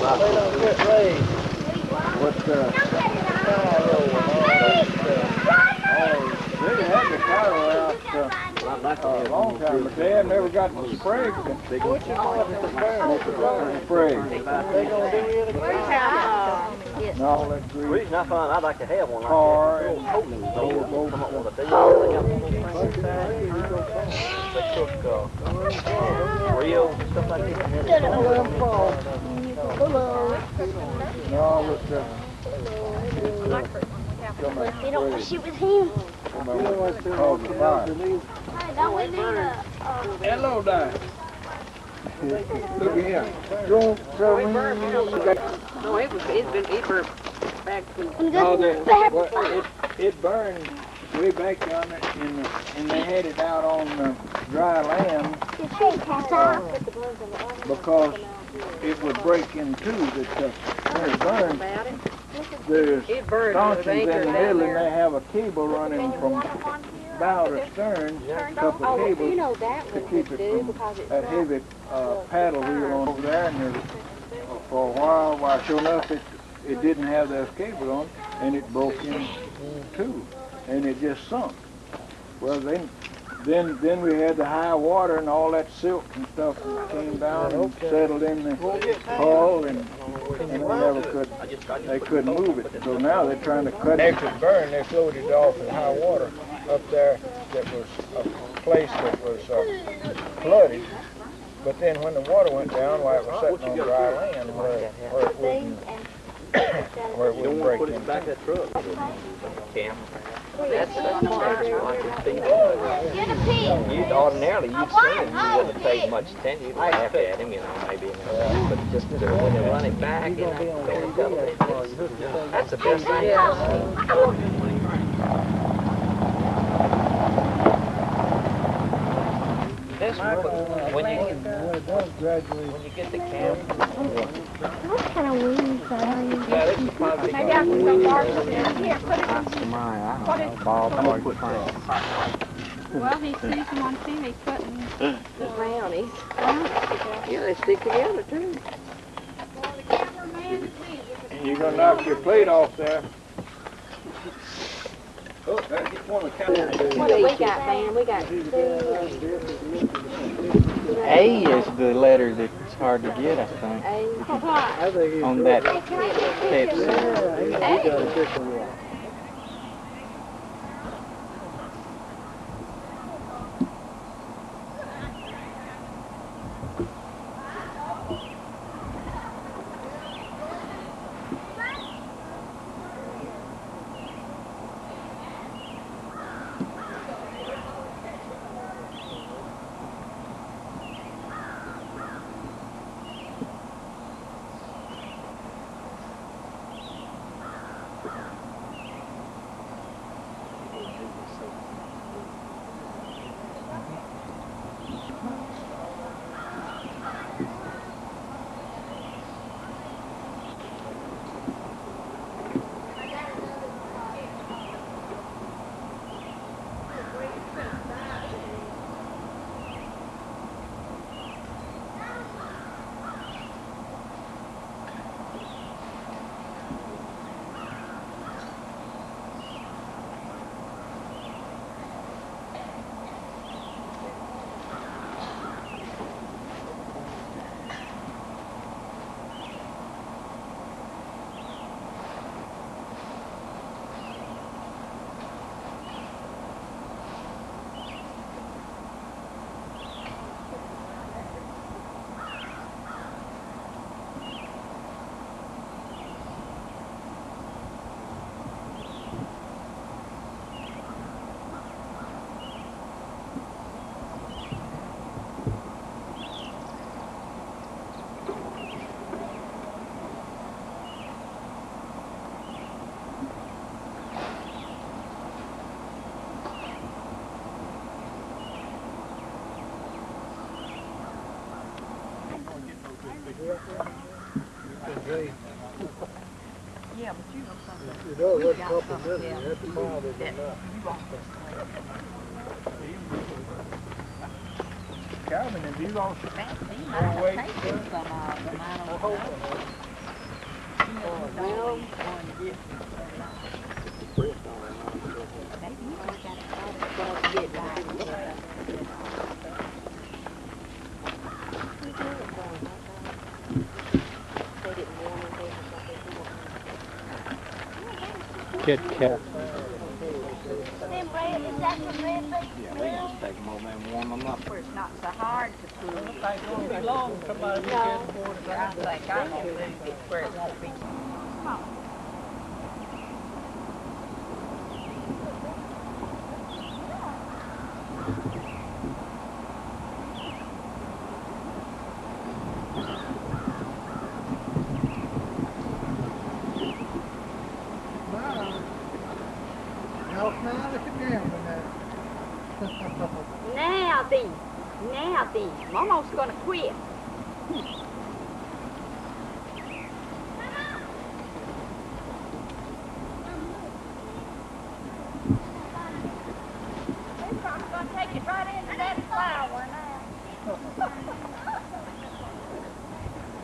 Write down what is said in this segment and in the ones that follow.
They don't get raised. What they had the cattle out a long time, but they had never got the spray. Which is what they're Spray. They gonna do it again. And all that The grease. reason I find I'd like to have one like Tar that, and little coating boats. come up with a deal. They cook grills and stuff like that. No, with the They don't want to shoot with him. called the fire. Don't we need a... Hello there. Look at him. No, it burned back to... It burned way back on it, and they had it out on dry land because it would break in two. When it burned, there's stanchions in the middle, and they have a cable running from bow to stern, a couple of cables to keep it from that heavy paddle wheel over there. And there, for a while, sure enough, it didn't have those cables on, and it broke in two, and it just sunk. Well, then we had the high water, and all that silt and stuff came down and settled in the hull, and they couldn't move it. So now they're trying to cut it. After it burned, they floated it off in high water up there. That was a place that was flooded. But then when the water went down, it was sitting on dry land where it wouldn't break in. Back that truck. Cam. That's ordinarily you'd see him, you wouldn't pay much attention. You'd laugh at him, maybe. But just when they run it back, that's the best thing. This when you get the cam. What kind of wings are you? Yeah, this is probably Maybe I can go dark with it. Here, put it in. Well, he sees them on TV putting The brownies. Yeah, they stick together too. You're going to knock your plate off there. Oh, that's just one of the cows. What do we got, man? We got A is the letter that's hard to get, I think, on that Pepsi. Yeah, but you know something. You know, that's a couple minutes. You have to find it or not. Calvin, if you don't Fancy, I might take some of them. I don't know. Kit Kat. Them red, is that the red thing? Yeah, we can just take them over and warm them up. Where it's not so hard to pull. No. I think I'm gonna move it where it won't be. Come on. Now then, Momo's gonna quit. I'm gonna take it right into that flower now.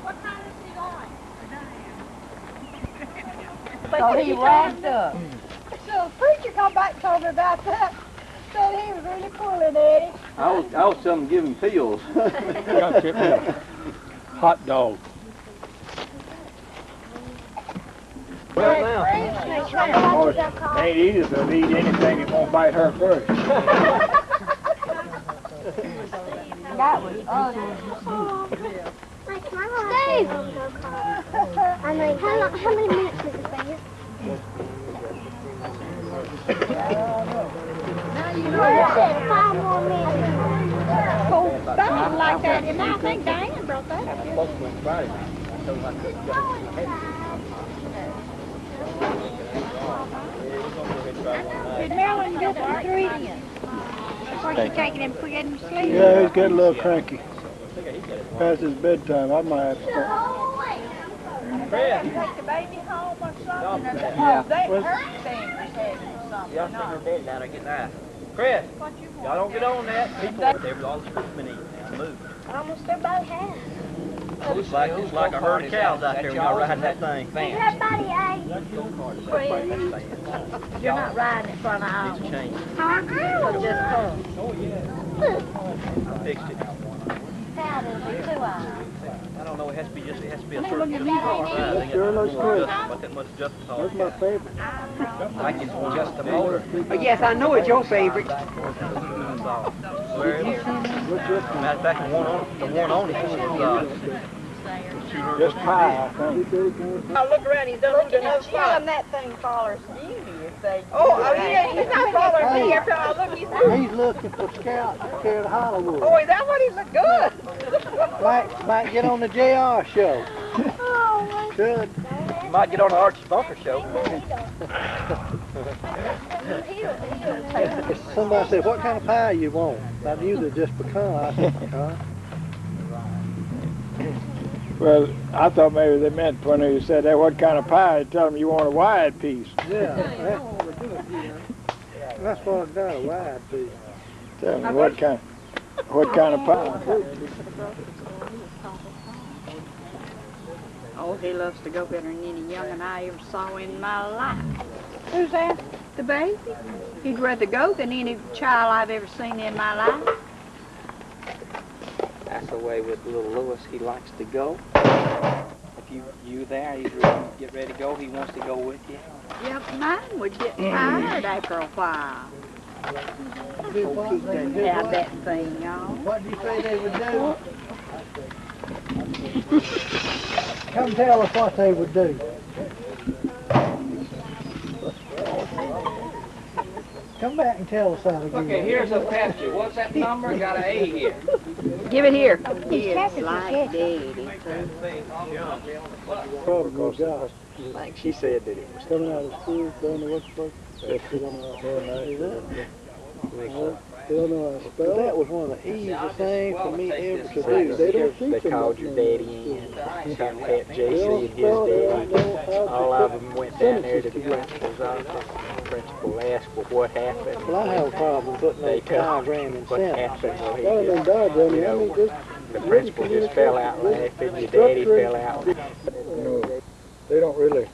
What time is he on? So he racked up. So the preacher come back and told me about that. Said he was really pulling Eddie. I was telling him to give him pills. Hot dog. Well, now. Ain't easy to eat anything that won't bite her first. That was ugly. Steve! I mean, how many minutes is it there? Well, 5 more minutes. Oh, something like that. And I think Diane brought that up. Did Marilyn get up at 3? Before she taking him, put him to sleep? Yeah, he's getting a little cranky. Past his bedtime, I might have to start. Take the baby home or something. Or Yeah. they hurt things having something. Y'all sitting in bed down there getting ice. Chris, y'all don't get on that. People over there with all the screaming eating. Now move. Almost everybody has. It's like a herd of cows out there when y'all riding that thing. Everybody ate. You're not riding in front of Needs a change. Huh? So just her. I fixed it. How does it 2 hours? I don't know, it has to be a certain size. Sure looks good. What that much adjustment all That's my favorite. like it's just the motor. Oh, yes, I know it's your favorite. Where is it? Matter of fact, the one on it is Just pie, I think. Now look around, he's done moved another spot. that thing follows you if they... Oh, yeah, he's not following me. Every time I look, he's not. He's looking for scouts to carry to Hollywood. Oh, is that what he's look good? Might get on the JR show. Should. Might get on the Archie Bunker show. Somebody said, what kind of pie you want? I knew that just pecan. I said pecan. Well, I thought maybe they meant when they said that, what kind of pie, tell them you want a wide piece. Yeah, that's what I got, a wide piece. Tell me what kind of pie. Oh, he loves to go better than any young'un I ever saw in my life. Who's that? The baby. He'd rather go than any child I've ever seen in my life. That's the way with little Lewis. He likes to go. If you there, he's ready, get ready to go. He wants to go with you. Yep, mine would get tired after a while. Have that thing on. What did you say they would do? Come tell us what they would do. Come back and tell us how to do it. Okay, here's a pasture. What's that number? Got an A here. Give it here. He's happy Like to daddy. Probably got Like she said that it was. coming out of school, going to work. That was one of the easiest things for me ever to do. They don't teach They called your daddy in. Got Pat JC and his daddy. All of them went down there to the principal's office. The principal asked, well, what happened? Well, I have a problem putting They that tell diagram in what sentence. happened. Well, he Other than just, diagram, you I mean, know, just the principal just fell out laughing. Your daddy fell out. they don't really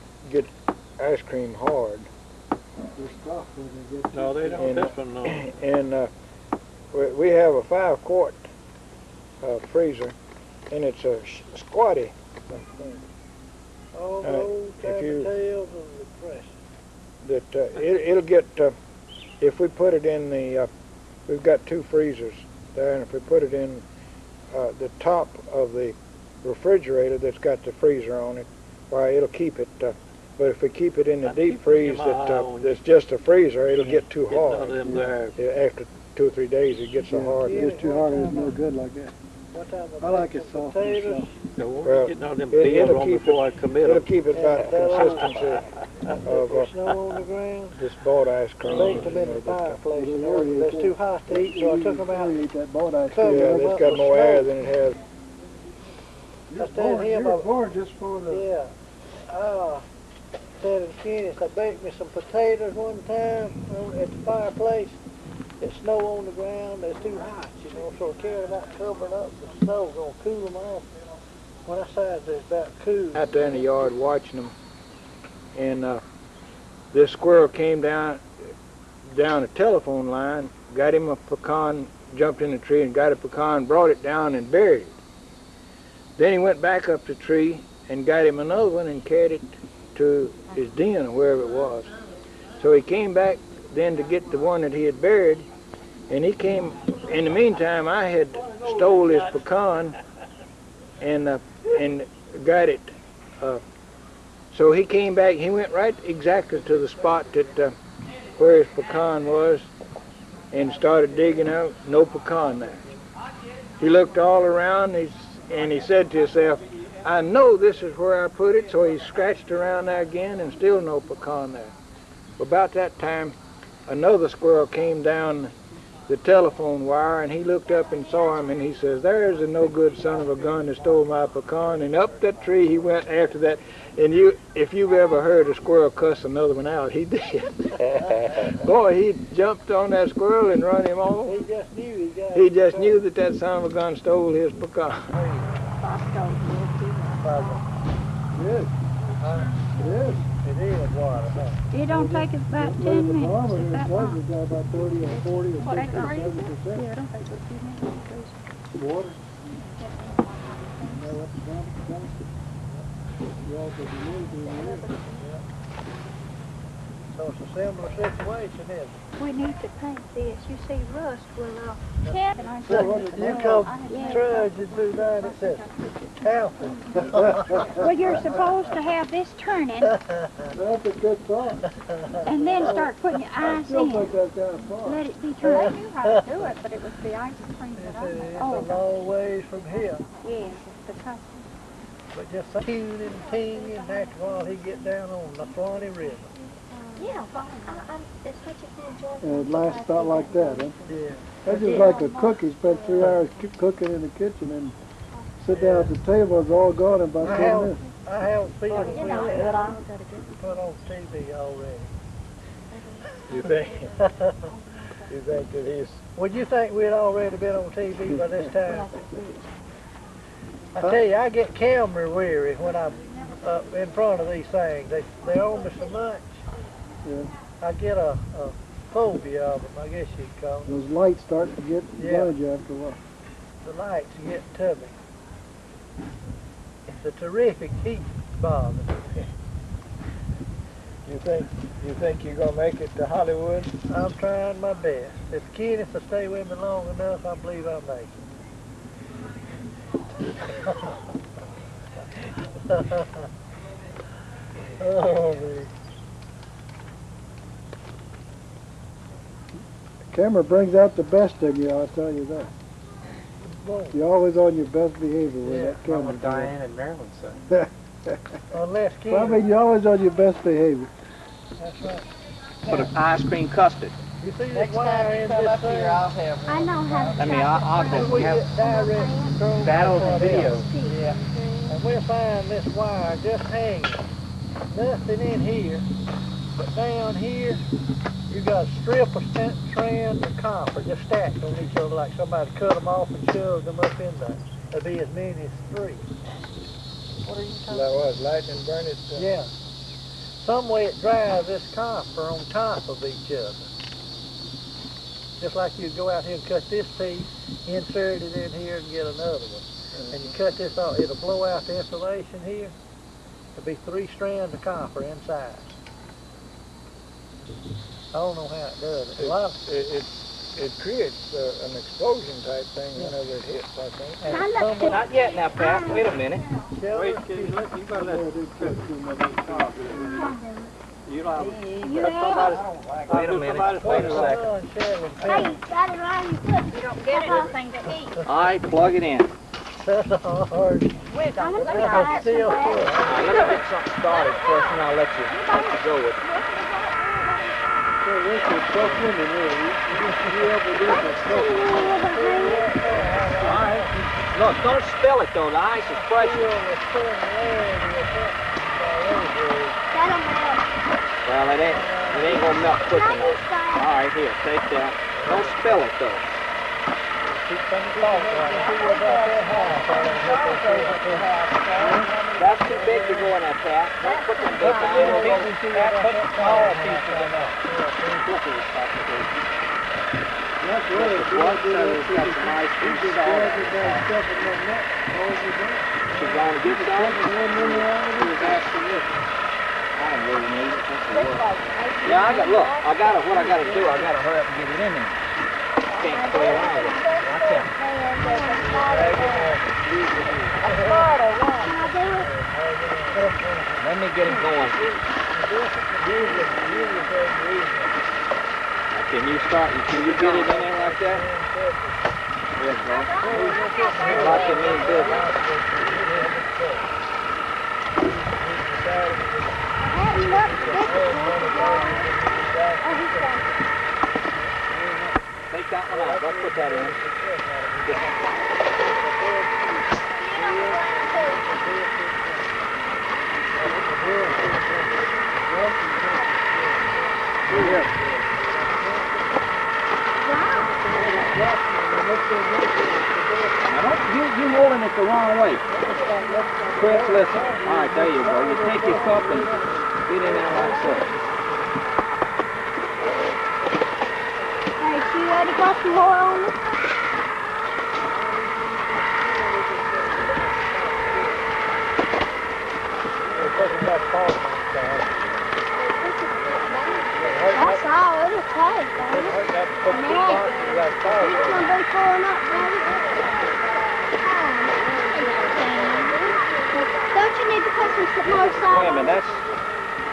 ask cream hard. No, they don't. And, This one, no. And we have a 5-quart freezer, and it's a squatty. All those if you- tails and the press. That it'll get, if we put it in the, we've got 2 freezers there, and if we put it in the top of the refrigerator that's got the freezer on it, why, it'll keep it, but if we keep it in the deep freeze that's just a freezer, it'll get too hard. After 2 or 3 days, it gets so hard. It gets too hard, it's no good like that. I like it soft and soft. Well, Getting all them deals on before I commit it'll them. keep it about the consistency of Snow on the ground. this bought ice cream. Baked them in the fireplace. That's too hot to eat, so I took them out. Yeah, it's got more air than it has. I stand here, just for the... yeah. Said to Kennis, I baked me some potatoes one time at the fireplace. It's snow on the ground, it's too hot, you know, so I carried about covering up the snow, gonna cool them off. When I said it's about cool. Out there in the yard watching them, and this squirrel came down a telephone line, got him a pecan, jumped in the tree and got a pecan, brought it down and buried it. Then he went back up the tree and got him another one and carried it to his den or wherever it was. So he came back then to get the one that he had buried, and he came, in the meantime I had stole his pecan and got it. So he came back, he went right exactly to the spot that where his pecan was and started digging out, no pecan there. He looked all around and he said to himself, I know this is where I put it, so he scratched around there again and still no pecan there. About that time, another squirrel came down the telephone wire, and he looked up and saw him, and he says, there's a no good son of a gun that stole my pecan, and up that tree he went after that. And if you've ever heard a squirrel cuss another one out, he did. Boy, he jumped on that squirrel and run him off. He just knew that that son of a gun stole his pecan. Yes. Yes. It is water, huh? It don't take us about 10 minutes. It's that long. About 30 or 40 or What, 60 that or crazy? 70%. Yeah, it don't take but a few minutes. to freeze. Water. You know what the problem is? You also believe in it. So it's a similar situation, isn't it? We need to paint this. You see rust will off. You come trudging through that, it says, Calvin. Well, you're supposed to have this turning That's a good thought. and then start putting your I ice still in. think that's kind of fun. Let it be I turned. knew how to do it, but it was the ice cream that I It's made. a long ways from here. Yes, it's the custom. But just tuning and tinging after a while he get down on the Swanee River. Yeah, it's such a good joy. And it lasts about like that, huh? Yeah. That's just like a cook. He spent 3 hours cooking in the kitchen and sit down at the table, it's all gone in about 10 minutes. I have a feeling we know, have but put on TV already. You think? You think that he's... Would you think we'd already been on TV by this time? I tell you, I get camera weary when I'm up in front of these things. They own me so much. Yeah. I get a phobia of them, I guess you'd call them. Those lights start to get blind you after a while. The lights get to me. It's a terrific heat bomb. You think you're gonna make it to Hollywood? I'm trying my best. If Kenneth will stay with me long enough, I believe I'll make it. Oh, man. The camera brings out the best in you, I'll tell you that. You're always on your best behavior with that camera. What Diane and Marilyn say. Unless I Kenneth. mean, you're always on your best behavior. That's right. Put an ice cream custard. You see this wire in this thing? I know how to I mean, I'll just We have get direct control. battles and video. Yeah. And we'll find this wire just hanging. Nothing in here. But down here, you got a strip of strand and copper just stacked on each other like somebody cut them off and shoved them up in there. There'll be as many as 3. What are you talking That was lightning burn it. Yeah. some way it drives this copper on top of each other. Just like you go out here and cut this piece, insert it in here and get another one. And you cut this off, it'll blow out the insulation here. There'll be 3 strands of copper inside. I don't know how it does it. It creates an explosion type thing whenever it hits, I think. And Not yet now, Pat. Wait a minute. Wait, you gotta let it cook too much top. You don't Wait a minute. Wait a second. Hey, you got it around your foot. You don't get anything to eat. All right, plug it in. that's hard. With I'm them. gonna That's a steel foot. All right, let me get something started first, and I'll let you go with it. This is so funny, you ever do this? All right. Look, don't spill it though. The ice is pressure. Well, it ain't gonna melt quick enough. All right, here, take that. Don't spill it though. That's too big to go in that pat. Don't put them big diamonds over. Put the small pieces in there. That's right. What? So it's got some nice piece of salt. She's going to get some? I don't really need it. Yeah, what I gotta do, I gotta hurry up and get it in there. Can't play around with it. Watch out. Let me get him going. Can you get it in there like that? Yes, man. Like you mean business. Take that one out. Don't put that in. You're holding it the wrong way. Chris, listen. All right, there you go. You take your cup and get in there like so. Hey, she ready to got some more on it? That's all it'll take, baby. It's gonna be pulling up, baby. Don't you need to put some more salt Wait a on minute, it? that's...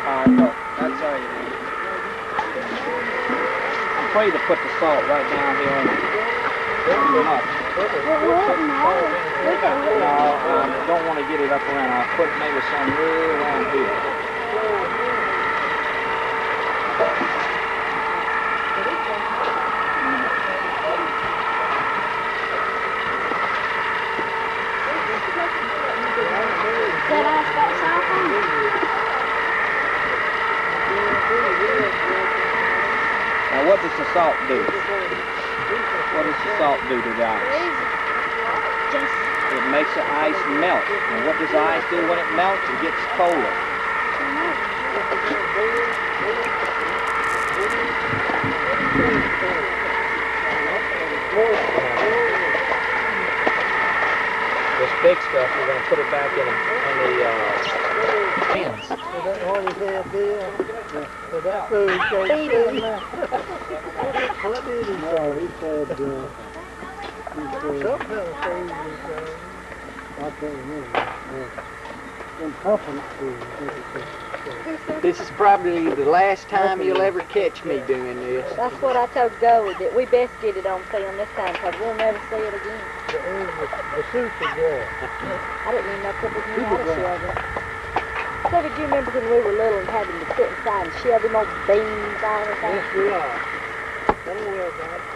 All right, look, that's all you need. I'm afraid to put the salt right down here in it. Too much. It wouldn't matter. We can do it. No, don't want to get it up around. I'll put maybe some real around here. That ice got salt on it. Now, what does the salt do? What does the salt do to the ice? Just It makes the ice melt. And what does the ice do when it melts? It gets colder. This big stuff, we're going to put it back in the cans. That's what he said, Bill. So that food came through. What did he say? No, he said, Some kind of food he said. I can't remember. Incompetent food, I think he said. This is probably the last time you'll ever catch me doing this. That's what I told Joey, that we best get it on film this time, because we'll never see it again. The super girl. I didn't even know if it was me out of shelving. So did you remember when we were little and having to sit inside and shell them old beans on or something? Yes, we are. Don't worry about it.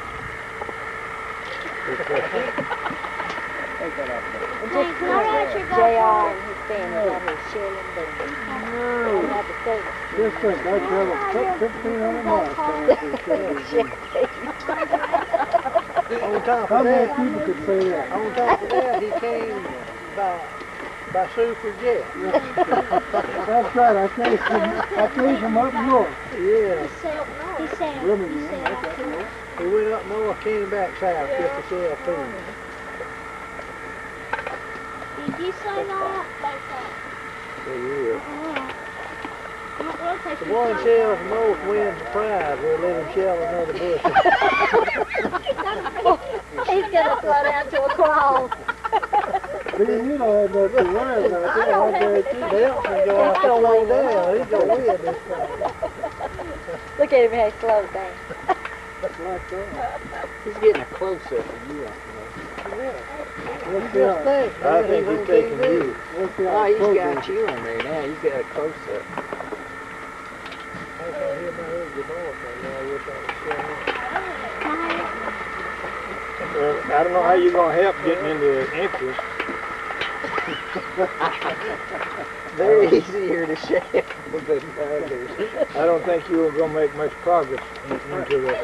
Take that off there. And just Can I write your JR and his family out here shelling beans. And have the service. Just think, I traveled 1,500 miles On top How of many that, people could say that? on top of that, he came about By Super Jet. That's right, I came from up north. Yeah. He said, He went up north, came back south just to sell food. did you say that? Yeah. The one sells most wins the prize. We'll let him sell another bushel. He's gonna throw down to a crawl. You don't have nothing to worry about that. I guarantee you. Nelson go out the way down. He's going to win this thing. Look at him how he slows down. He's getting a close-up of you. What do you think? I think he's taking you. Oh, he's got you on there now. He's got a close-up. Well, I don't know how you're going to help getting into the interest. They're easier to shake than others. I don't think you're going to make much progress into the...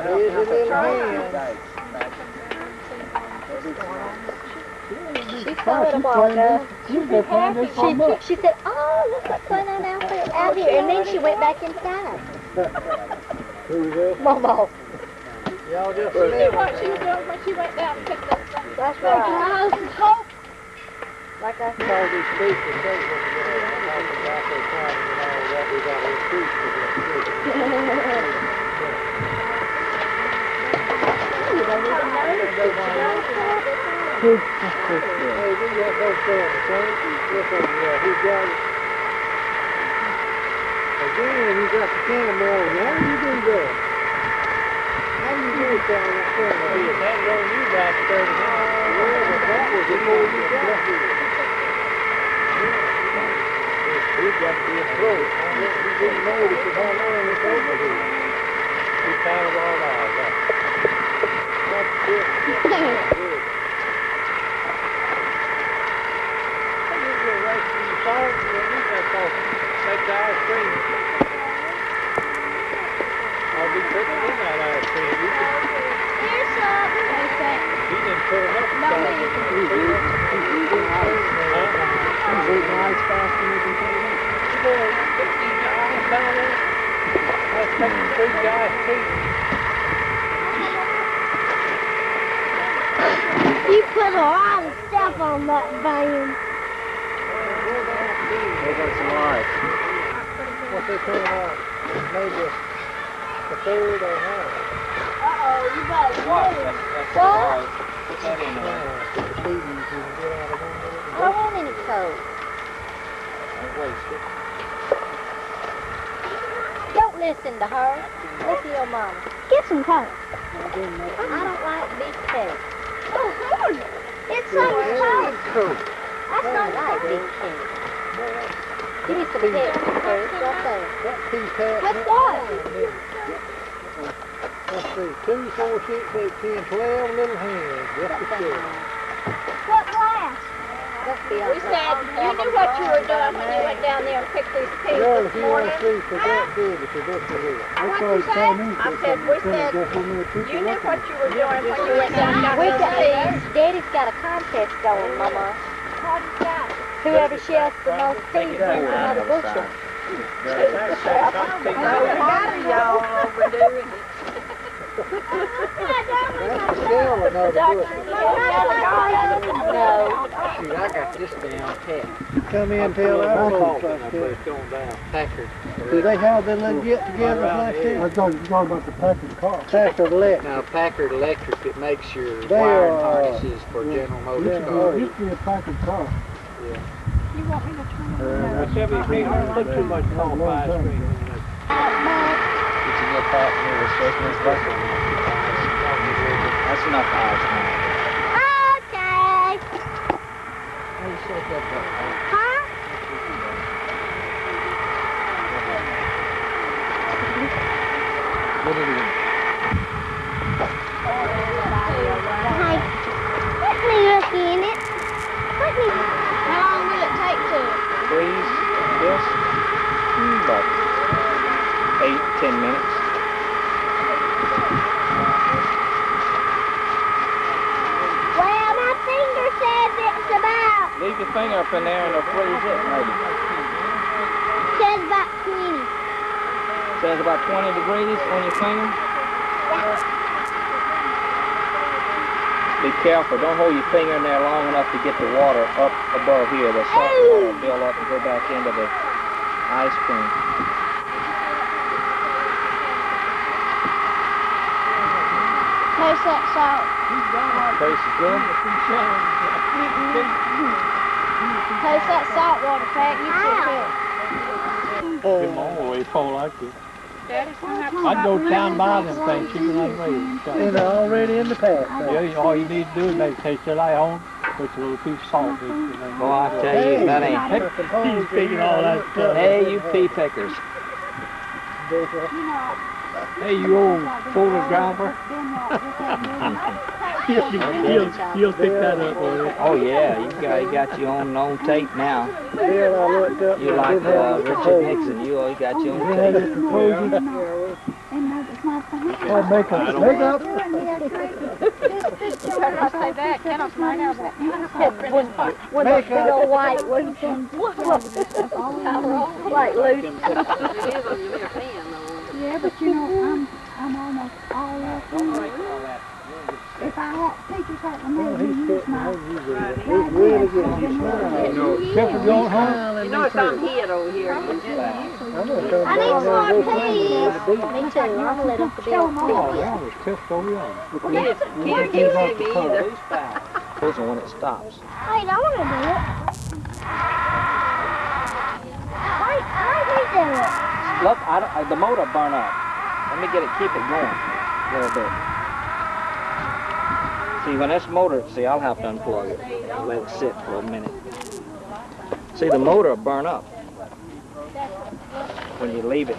Here's his little hand. She saw it a while ago. She said, oh, look what's going on out here. And then she went back inside. Who's that? Mama. Y'all just See what she was doing when she went down and picked up some. That's right. Like I said. All these speakers say what we're going to talk about their time and all that. We got to increase for them. Hey, we got those things, okay? Look over there. Who got it? Again, you got the camera. How do you do that? How do you do it down that camera? That's on you about 30 minutes. Well, that was before you got here. We've got to be close. We didn't notice it how long it's over here. We kind of all out. That's good. Take the ice cream. I'll be putting in that ice cream. You can, Here's some. he didn't put enough He's eating ice faster than you can put it in. That's taking 3 guys too. You put a lot of stuff on that van. What they turn out, maybe a third or half. Uh-oh, you better What? move. That's What? all right. Put that in there. Put the feedings you can get out of one. I don't want any coke. Don't waste it. Don't listen to her. Listen to your mama. Get some coke. I don't like big cake. Oh, Lord. It's so coke. I don't like big cake. Give me some cake first, right there. That piece had. What's that? Let's see, 2, 4, 6, 8, 10, 12 little hands. Just a share. What glass? Let's be We honest. said, you knew what you were doing when you went down there and picked these peas Girl, this if you want morning. to see for that big, it's a different deal. That's all the Chinese I said, we said, you knew what you were doing when you went down and got We those got, peas. Daddy's got a contest going, Mama. Whoever shells the most peas wins another bushel. Y'all overdoing it. That's the shell, another bushel. No. Shoot, I got this down pat. Come in, tell our folks I like put that. it going down. Packard. Do they have their little get-togethers like I that? thought you were talking about the package car. Packard Electric. Now, Packard Electric, it makes your They wiring are, harnesses for General Motors It cars. used to be a package car. You want me to turn it I said, we can't put too much cold ice cream in this. Did you get that near the Christmas bucket? That's enough ice cream. Okay. How you shake that up? Huh? Get it in. Hey, let me look in it. Let me. How long will it take to? Freeze this. About 8-10 minutes. Well, about? Leave your finger up in there and it'll freeze it, maybe. Says about 20. Says about 20 degrees on your finger. Be careful. Don't hold your finger in there long enough to get the water up above here. The salt water will build up and go back into the ice cream. Taste that salt. Tastes good. Taste that salt water, Pat. You too. Them all the way full like this. I'd go down by them things, chicken and raisins. And they're already in the past. Yeah, all you need to do is make taste your light on, put a little piece of salt in it. Boy, I tell you, that ain't. He's speaking all that stuff. Hey, you pea pickers. Hey, you old photographer. He'll pick that up for you. Oh yeah, you got your own tape now. Then I looked up. You like Richard Nixon, you got your own tape. Oh, make up. When the big old white ones like loose. Yeah, but you know, I'm almost all up. If I had teachers had to make me use my He's really good. Pepper going home? You know it's on head over here. I need some more peas. Me too. I'm gonna let them Oh, that was pissed over you. Can't see me either. Close it when it stops. Wait, I want to do it. Why do you do it? Look, the motor burn up. Let me keep it going a little bit. See, when this motor, I'll have to unplug it. Let it sit for a minute. See, the motor will burn up when you leave it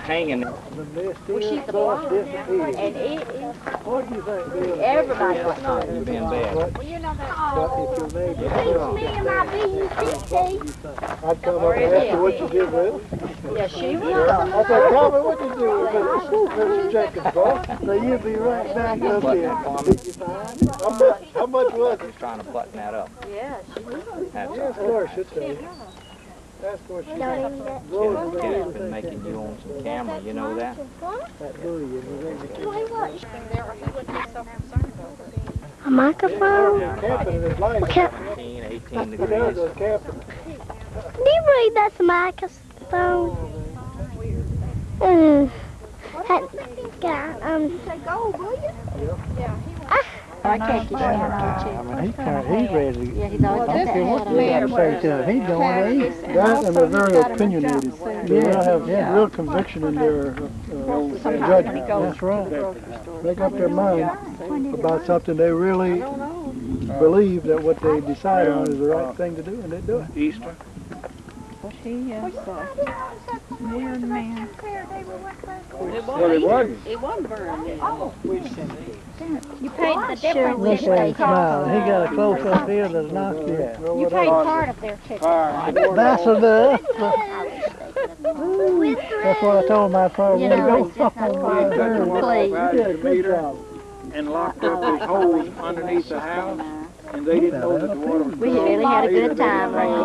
hanging. The mist Well, she's is the plus blonde, different peas. and it is What do you think, Bill? everybody. No, you're being bad. What if your neighbor Teach me and my BBQ. I'd come up and ask you what you did with it. Yeah, she I was. said, tell me what you do with it. Mr. Jenkins, boy. So you'll be right back up here. How much was it? He's trying to button that up. Yeah, she was. That's Yeah, of course, it's a. That's what she Don't even get Kid's been making you on some camera, you know that? that bullion. a microphone. Camping in his life. 17, 18 He does degrees. go camping. Do you believe that's a microphone? I can't get down on He's ready. Yeah, he's always got that hat on. He's going that and they're very opinionated. They have real conviction in their judgment. That's right. Make up their mind about something they really believe that what they decide on is the right thing to do, and they do it. Easter. He is weird man. Well, it wasn't. It wasn't burned. You paid the Look difference. at him smiling. He got a close up here that'll knock you out. You paid part of their ticket. That's enough. That's what I told my father. You When know, you it's just not go part of Cut the water Please. off out of the meter and locked up his hose underneath the house, and they didn't know that the water was We cut off. really had a Either good they time didn't know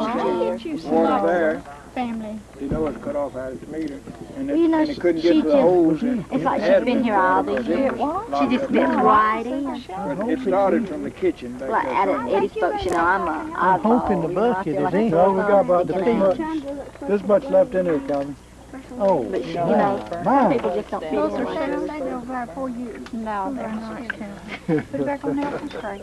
last year. the water there, Family. you know it's cut off out of the meter, and it, You know, and it couldn't she get to the just- hose. It's like she's been here all these years. She just been right in. But it started from the kitchen back Like there. at Eddie's folks, you know, I'm a I'm hoping the bucket is in. Oh, we got about this much left in there, Calvin. Oh, But you know, some mine. people just don't fit Those are in. set aside over there for you. No, they're not. Put back on Nelson's crate.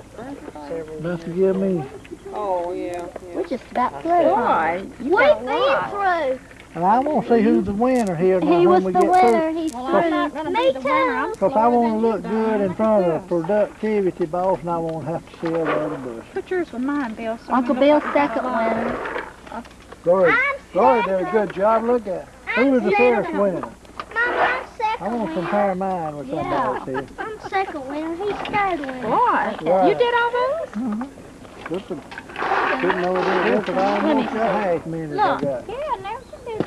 Enough to give me. We're just about through. Boy, We've been through. And I want to see who's the winner here now He was when we the get winner. through. He's I'm through. not gonna Me be the winner. too. Because I want to look good in front of the productivity boss, and I won't have to see over the bush. Put yours with mine, Bill. So Uncle we Bill's look like second winner. Glory did a good job. Look at it. Who was the first winner? Mom, I'm second I want to winner. compare mine with somebody's here. I'm second winner. He's third winner. Boy, you did all those? Couldn't know it. Look at almost got half minute I got. Yeah, Nelson did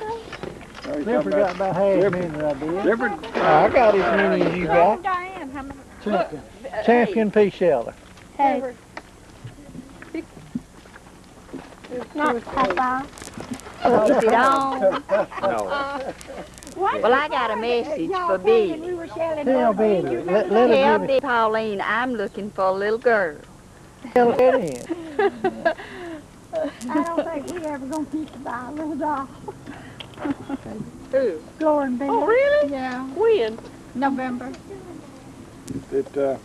those. Never got about half minute I did. Different. I got as many as you Oh, got. Diane, how many? Champion pea sheller. Hey, Not Papa. Is it on? No. Well, I got a message for Billy. Tell Billy. Let her Tell get Billy, Pauline, I'm looking for a little girl. Tell it in. I don't think we ever gonna get to buy a little doll. Who? Glory and Billy. Oh, really? Yeah. When? November. That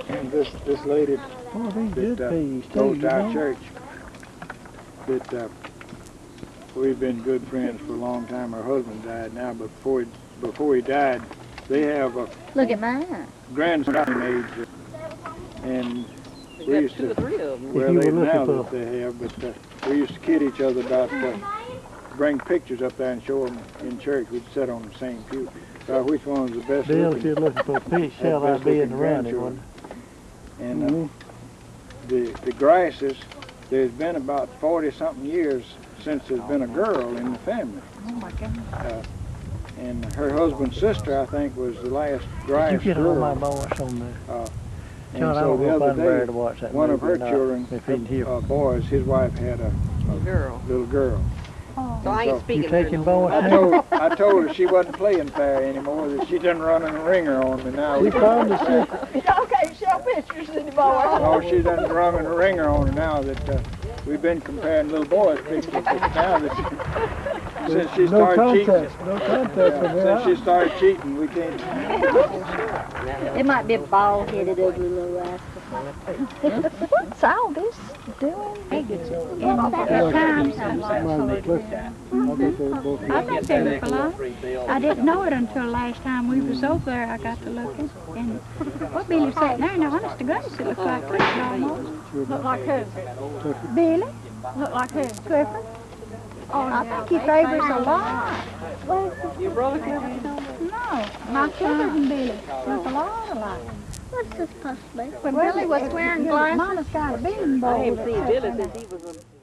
and this lady Oh, these good that peas too, goes you to our know? church, that we've been good friends for a long time. Her husband died now, but before he died, they have a Look at mine. grandson age, and we used to, well, you they were now looking that they have, but we used to kid each other about bring pictures up there and show them in church. We'd sit on the same pew. Which one was the best Bill, looking? if you're looking for a piece, had shall I best be in the looking running one? grandchildren. And the grasses, there's been about 40-something years since there's been a girl in the family. Oh my goodness. And her husband's sister, I think, was the last grass You get girl. on my voice on there. And John, I so don't the know if other I'm ready day, to watch that one of movie her or not, children, if he can hear. boys, his wife had a little girl. So I ain't speaking You for taking no more. boys? I told her she wasn't playing fair anymore, that she done running a ringer on me now. We found the secret. Y'all can't show pictures anymore. No, she done running a ringer on her now that we've been comparing little boys' pictures. Now that since she No started cheating, contest. No contest from here since she out. started cheating, we can't. It might be a bald-headed, ugly little rascal. What's all this doing? I think they look alike. I didn't know it until last time we was over there. I got to looking. And what Billy sat there, now honest to goodness, it looked like Clifford almost. Look like who? Billy? Look like who? Clifford? Oh, I think he favors a lot. Your brother Clifford? No, my Clifford and Billy look a lot alike. What's this possibly? When Billy was wearing glasses, Mama's got a bean bowl. I haven't seen Billy since he was a